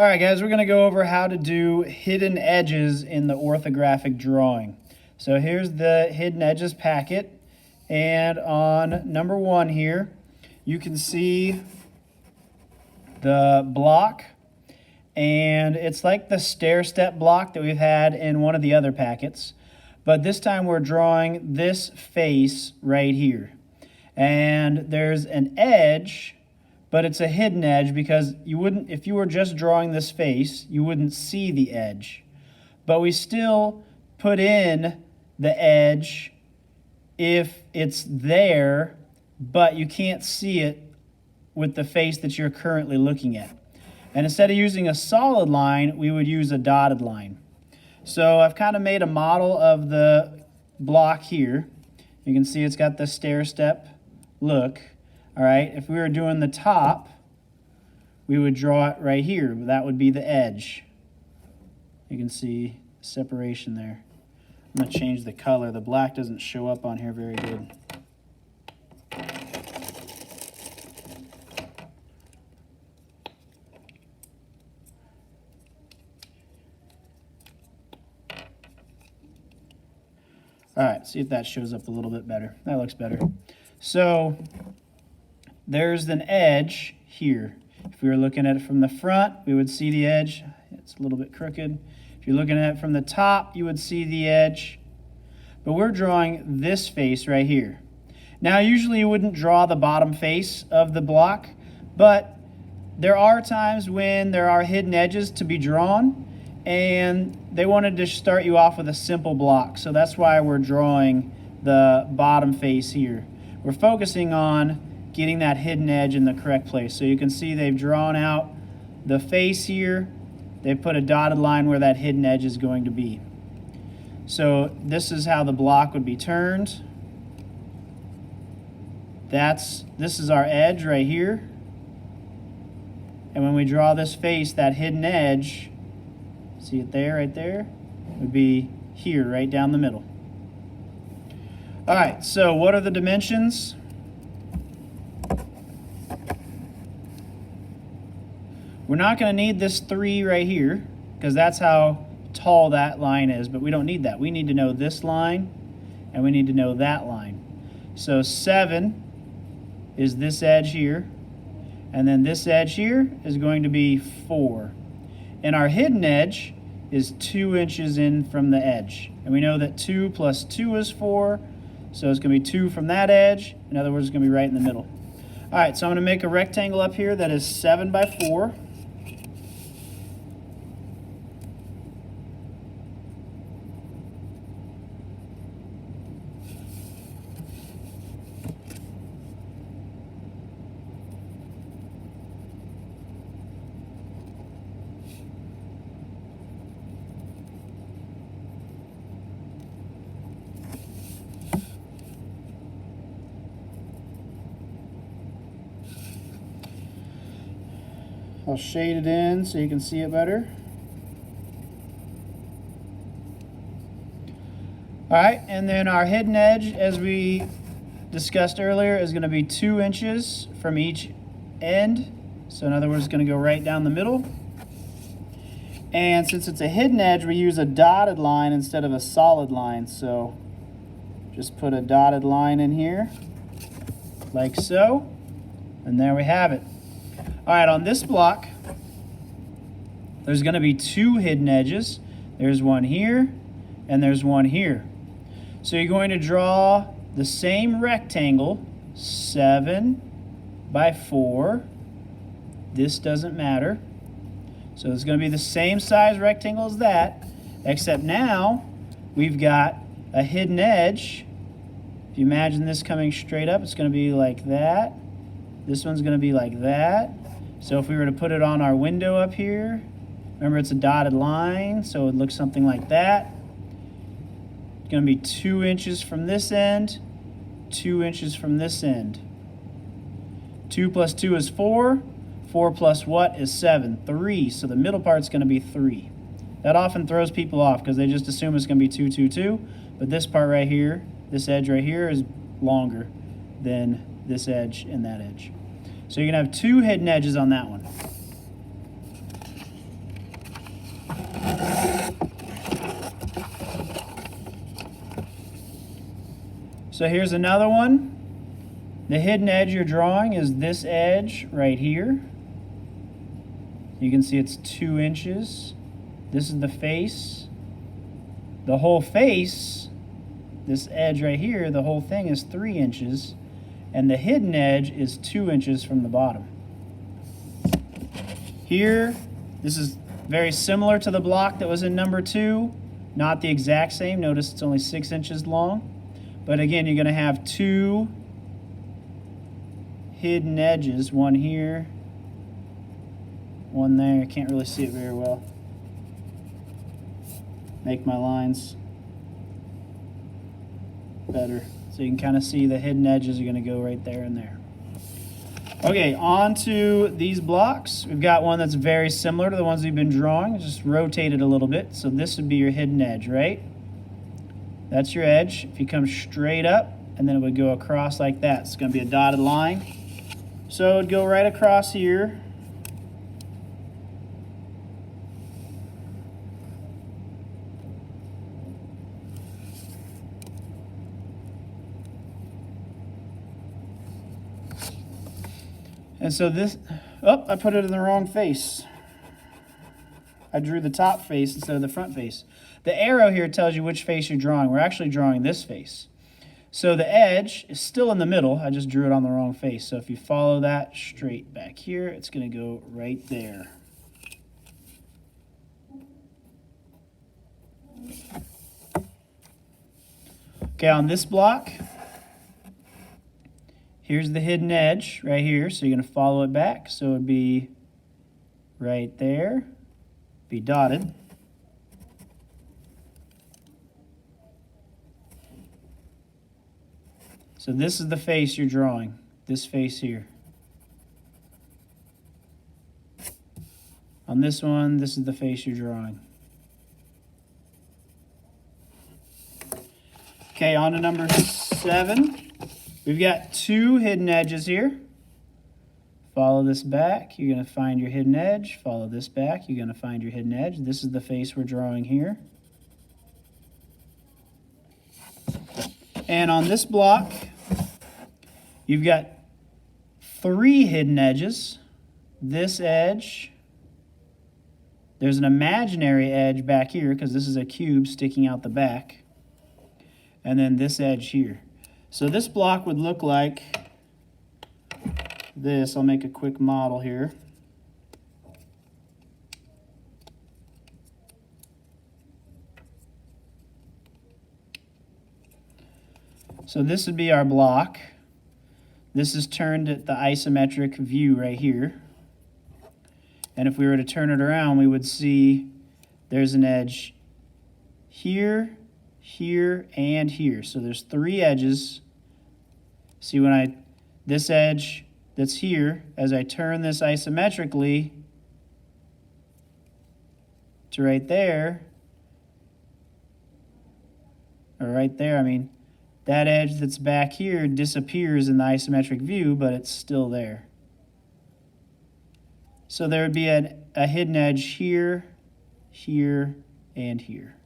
All right, guys, we're going to go over how to do hidden edges in the orthographic drawing. So here's the hidden edges packet, and on number 1 here, you can see the block, and it's like the stair-step block that we've had in one of the other packets, but this time we're drawing this face right here. And there's an edge, but it's a hidden edge because you wouldn't, if you were just drawing this face, you wouldn't see the edge. But we still put in the edge if it's there, but you can't see it with the face that you're currently looking at. And instead of using a solid line, we would use a dotted line. So I've kind of made a model of the block here. You can see it's got the stair-step look. All right, if we were doing the top, we would draw it right here. That would be the edge. You can see separation there. I'm going to change the color. The black doesn't show up on here very good. All right, see if that shows up a little bit better. That looks better. So there's an edge here. If we were looking at it from the front, we would see the edge. It's a little bit crooked. If you're looking at it from the top, you would see the edge. But we're drawing this face right here. Now, usually you wouldn't draw the bottom face of the block, but there are times when there are hidden edges to be drawn, and they wanted to start you off with a simple block. So that's why we're drawing the bottom face here. We're focusing on getting that hidden edge in the correct place. So you can see they've drawn out the face here. They've put a dotted line where that hidden edge is going to be. So this is how the block would be turned. This is our edge right here. And when we draw this face, that hidden edge, see it there, right there, would be here, right down the middle. All right, so what are the dimensions? We're not going to need this 3 right here because that's how tall that line is, but we don't need that. We need to know this line and we need to know that line. So 7 is this edge here, and then this edge here is going to be 4. And our hidden edge is 2 inches in from the edge. And we know that 2 plus 2 is 4, so it's going to be 2 from that edge. In other words, it's going to be right in the middle. All right, so I'm going to make a rectangle up here that is 7 by 4. I'll shade it in so you can see it better. All right, and then our hidden edge, as we discussed earlier, is going to be 2 inches from each end. So in other words, it's going to go right down the middle. And since it's a hidden edge, we use a dotted line instead of a solid line. So just put a dotted line in here, like so. And there we have it. All right, on this block, there's going to be 2 hidden edges. There's one here, and there's one here. So you're going to draw the same rectangle, 7 by 4. This doesn't matter. So it's going to be the same size rectangle as that, except now we've got a hidden edge. If you imagine this coming straight up, it's going to be like that. This one's going to be like that. So if we were to put it on our window up here, remember it's a dotted line, so it looks something like that. It's going to be 2 inches from this end, 2 inches from this end. 2 plus 2 is 4. 4 plus what is 7? 3. So the middle part's going to be 3. That often throws people off because they just assume it's going to be 2, 2, 2. But this part right here, this edge right here, is longer than this edge and that edge. So you're going to have 2 hidden edges on that one. So here's another one. The hidden edge you're drawing is this edge right here. You can see it's 2 inches. This is the face. The whole face, this edge right here, the whole thing is 3 inches. And the hidden edge is 2 inches from the bottom. Here, this is very similar to the block that was in number 2. Not the exact same. Notice it's only 6 inches long. But again, you're going to have 2 hidden edges. One here, one there. I can't really see it very well. Make my lines better. So you can kind of see the hidden edges are going to go right there and there. Okay, on to these blocks. We've got one that's very similar to the ones we've been drawing, just rotated a little bit. So this would be your hidden edge, right? That's your edge. If you come straight up, and then it would go across like that. It's going to be a dotted line. So it would go right across here. And so this, oh, I put it in the wrong face. I drew the top face instead of the front face. The arrow here tells you which face you're drawing. We're actually drawing this face. So the edge is still in the middle. I just drew it on the wrong face. So if you follow that straight back here, it's going to go right there. Okay, on this block, here's the hidden edge right here, so you're going to follow it back. So it would be right there, be dotted. So this is the face you're drawing, this face here. On this one, this is the face you're drawing. Okay, on to number 7. We've got 2 hidden edges here. Follow this back, you're going to find your hidden edge. Follow this back, you're going to find your hidden edge. This is the face we're drawing here. And on this block, you've got 3 hidden edges. This edge, there's an imaginary edge back here because this is a cube sticking out the back. And then this edge here. So this block would look like this. I'll make a quick model here. So this would be our block. This is turned at the isometric view right here. And if we were to turn it around, we would see there's an edge here, here, and here. So there's 3 edges. See when this edge that's here, as I turn this isometrically to right there, or right there, I mean, that edge that's back here disappears in the isometric view, but it's still there. So there would be a hidden edge here, here, and here.